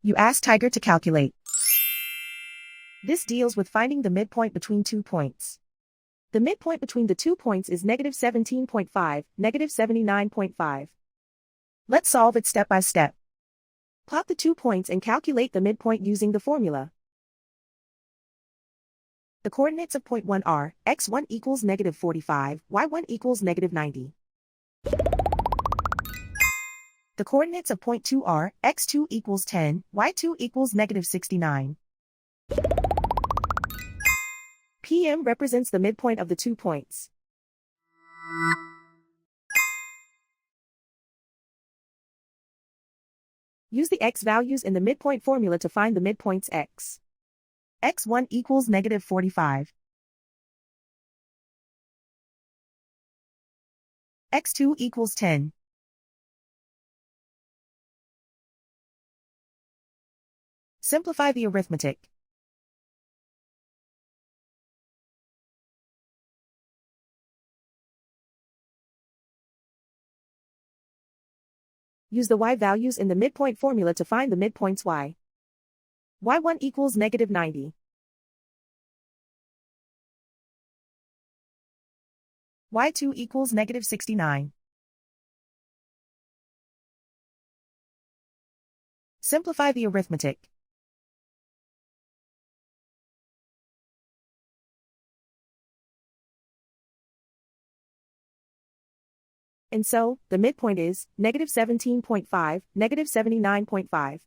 You ask Tiger to calculate. This deals with finding the midpoint between 2 points. The midpoint between the 2 points is -17.5, -79.5. Let's solve it step by step. Plot the 2 points and calculate the midpoint using the formula. The coordinates of point 1 are, x1 equals -45, y1 equals -90. The coordinates of point 2 are, x2 equals 10, y2 equals -69. PM represents the midpoint of the 2 points. Use the x values in the midpoint formula to find the midpoints x. x1 equals -45. x2 equals 10. Simplify the arithmetic. Use the y values in the midpoint formula to find the midpoints y. y1 equals -90. y2 equals -69. Simplify the arithmetic. And so, the midpoint is -17.5, -79.5.